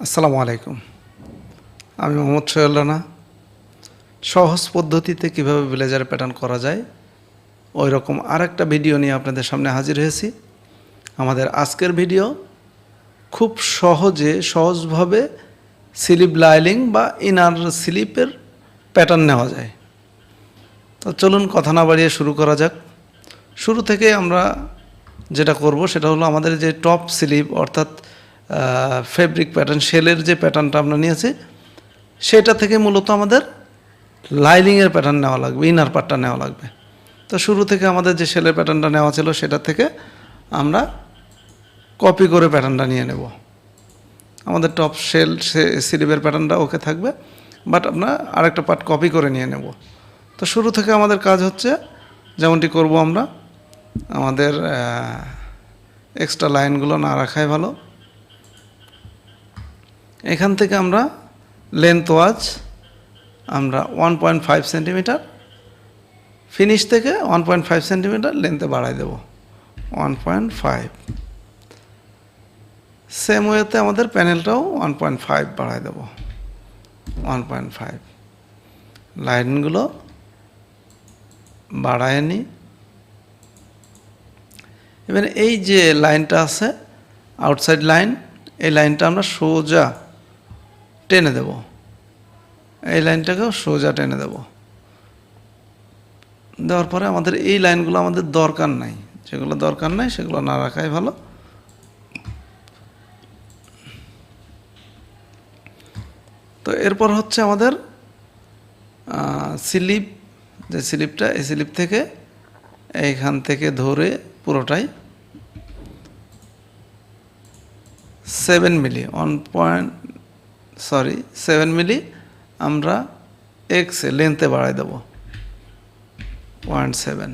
আসসালামু আলাইকুম। আমি মোহাম্মদ সোহেল রানা। সহজ পদ্ধতিতে কিভাবে ব্লেজার প্যাটার্ন করা যায় ওই রকম আরেকটা ভিডিও নিয়ে আপনাদের সামনে হাজির হয়েছি। আমাদের আজকের ভিডিও খুব সহজভাবে স্লিপ লাইলিং বা ইনার স্লিপের প্যাটার্ন নেওয়া যায়। তো চলুন কথা না বাড়িয়ে শুরু করা যাক। শুরু থেকে আমরা যেটা করব সেটা হলো আমাদের যে টপ স্লিপ অর্থাৎ ফেব্রিক প্যাটার্ন শেলের যে প্যাটার্নটা আমরা নিয়েছি সেটা থেকে মূলত আমাদের লাইলিংয়ের প্যাটার্ন নেওয়া লাগবে, ইনার পার্টটা নেওয়া লাগবে। তো শুরু থেকে আমাদের যে শেলের প্যাটার্নটা নেওয়া ছিল সেটা থেকে আমরা কপি করে প্যাটার্নটা নিয়ে নেব। আমাদের টপ স্লিপের প্যাটার্নটা ওকে থাকবে, বাট আমরা আরেকটা পার্ট কপি করে নিয়ে নেব। তো শুরু থেকে আমাদের কাজ হচ্ছে যেমনটি করব আমরা, আমাদের এক্সট্রা লাইনগুলো না রাখাই ভালো। এখান থেকে আমরা লেন্থ ওয়াজ আমরা 1.5 সেন্টিমিটার, ফিনিশ থেকে 1.5 সেন্টিমিটার লেন্থে বাড়াই দেব 1.5। সেম ওয়েতে আমাদের প্যানেলটাও 1.5 বাড়াই দেব 1.5। লাইনগুলো বাড়ায় নি। এবার এই যে লাইনটা আছে আউটসাইড লাইন, এই লাইনটা আমরা সোজা টেনে দেব, এই লাইনটাকেও সোজা টেনে দেব। দেওয়ার পরে আমাদের এই লাইনগুলো আমাদের দরকার নাই, যেগুলো দরকার নাই সেগুলো না রাখাই ভালো। তো এরপর হচ্ছে আমাদের স্লিপ, যে স্লিপটা এই স্লিপ থেকে এইখান থেকে ধরে পুরোটাই 7 মিলি 7 মিলি আমরা এক্সে লেন্থে বাড়াই দেব 0.7।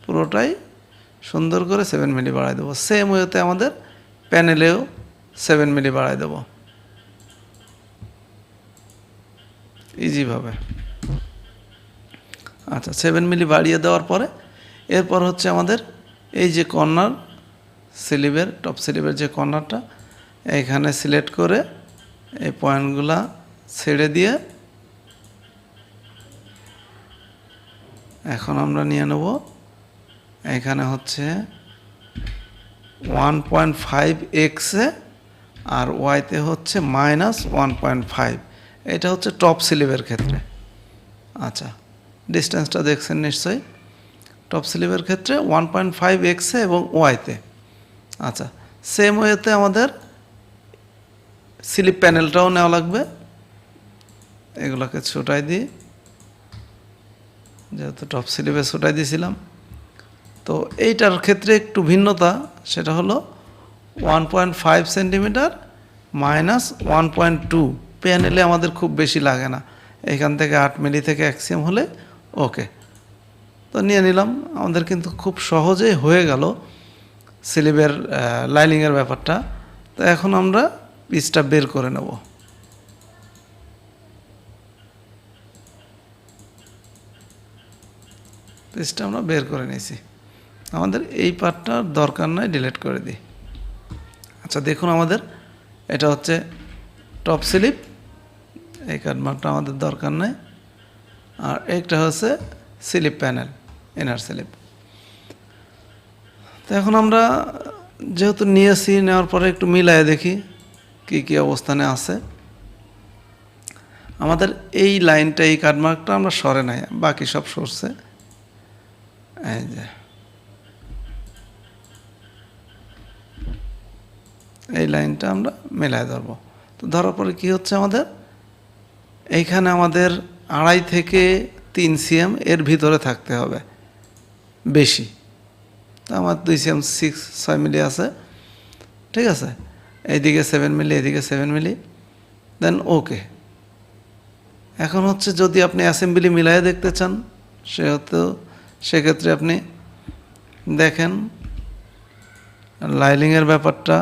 পুরোটাই সুন্দর করে 7 মিলি বাড়াই দেবো। সেম ওয়েতে আমাদের প্যানেলেও 7 মিলি বাড়াই দেব ইজিভাবে। আচ্ছা, 7 মিলি বাড়িয়ে দেওয়ার পরে এরপর হচ্ছে আমাদের এই যে কর্নার স্লিভের, টপ স্লিভের যে কর্নারটা, এইখানে সিলেক্ট করে এই পয়েন্টগুলা ছেড়ে দিয়ে এখন আমরা নিয়ে নেব এখানে হচ্ছে 1.5 এক্সে আর ওয়াইতে হচ্ছে -1.5। এটা হচ্ছে টপ স্লিভের ক্ষেত্রে। আচ্ছা, ডিস্টেন্সটা দেখছেন নিশ্চয়ই। টপ স্লিভের ক্ষেত্রে 1.5 এক্সে এবং ওয়াইতে। আচ্ছা, সেম ওয়েতে আমাদের স্লিপ প্যানেলটাও নেওয়া লাগবে। এগুলোকে ছোটাই দিই, যেহেতু টপ স্লিভে ছোটাই দিয়েছিলাম। তো এইটার ক্ষেত্রে একটু ভিন্নতা, সেটা হলো 1.5 সেন্টিমিটার -1.2। প্যানেলে আমাদের খুব বেশি লাগে না, এখান থেকে 8 মিলি থেকে অ্যাক্সিয়াম হলে ওকে। তো নিয়ে নিলাম, আমাদের কিন্তু খুব সহজেই হয়ে গেল স্লিভের লাইনিংয়ের ব্যাপারটা। তো এখন আমরা পিসটা বের করে নেব। পিসটা আমরা বের করে নিয়েছি, আমাদের এই পার্টটা দরকার নয়, ডিলিট করে দিই। আচ্ছা, দেখুন আমাদের এটা হচ্ছে টপ স্লিপ, এই কাটমার্কটা আমাদের দরকার নাই। আর একটা হচ্ছে স্লিপ প্যানেল, ইনার স্লিপ। তো এখন আমরা যেহেতু নিয়েছি, নেওয়ার পরে একটু মিলায়ে দেখি কি কি অবস্থানে আছে। আমাদের এই লাইনটা, এই কাটমার্কটা আমরা সরে নাই, বাকি সব সরছে। এই যে এই লাইনটা আমরা মেলায় ধরবো। তো ধরার পরে কি হচ্ছে, আমাদের এইখানে আমাদের 2.5 থেকে 3 সিএম এর ভিতরে থাকতে হবে বেশি। তো আমার 2 সিএম 6 মিলি আছে, ঠিক আছে। এইদিকে 7 মিলি, এদিকে 7 মিলি, দেন ওকে। এখন হচ্ছে যদি আপনি অ্যাসেম্বলি মিলায়ে দেখতে চান, সেক্ষেত্রে আপনি দেখেন লাইলিংয়ের ব্যাপারটা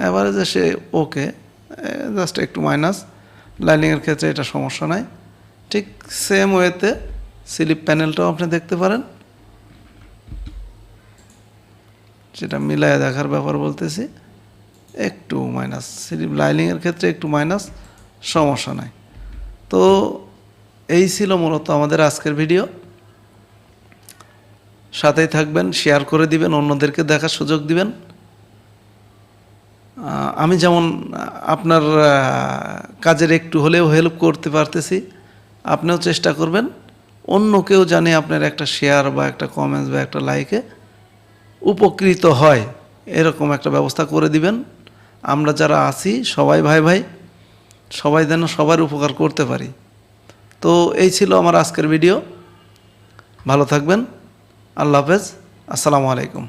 এবারে যে সে ওকে, জাস্ট একটু মাইনাস। লাইনিংয়ের ক্ষেত্রে এটা সমস্যা নাই। ঠিক সেম ওয়েতে স্লিপ প্যানেলটাও আপনি দেখতে পারেন। যেটা মিলায় দেখার ব্যাপার বলতেছি, একটু মাইনাস, স্লিপ লাইনিংয়ের ক্ষেত্রে একটু মাইনাস, সমস্যা নাই। তো এই ছিল মূলত আমাদের আজকের ভিডিও। সাথেই থাকবেন, শেয়ার করে দিবেন, অন্যদেরকে দেখার সুযোগ দিবেন। আমি যেমন আপনার কাজের একটু হলেও হেল্প করতে পারতেছি, আপনিও চেষ্টা করবেন অন্য কেউ জানে আপনার একটা শেয়ার বা একটা কমেন্টস বা একটা লাইকে উপকৃত হয়, এরকম একটা ব্যবস্থা করে দিবেন। আমরা যারা আছি সবাই ভাই ভাই, সবাই যেন সবার উপকার করতে পারি। তো এই ছিল আমার আজকের ভিডিও। ভালো থাকবেন। আল্লাহ হাফেজ। আসসালামু আলাইকুম।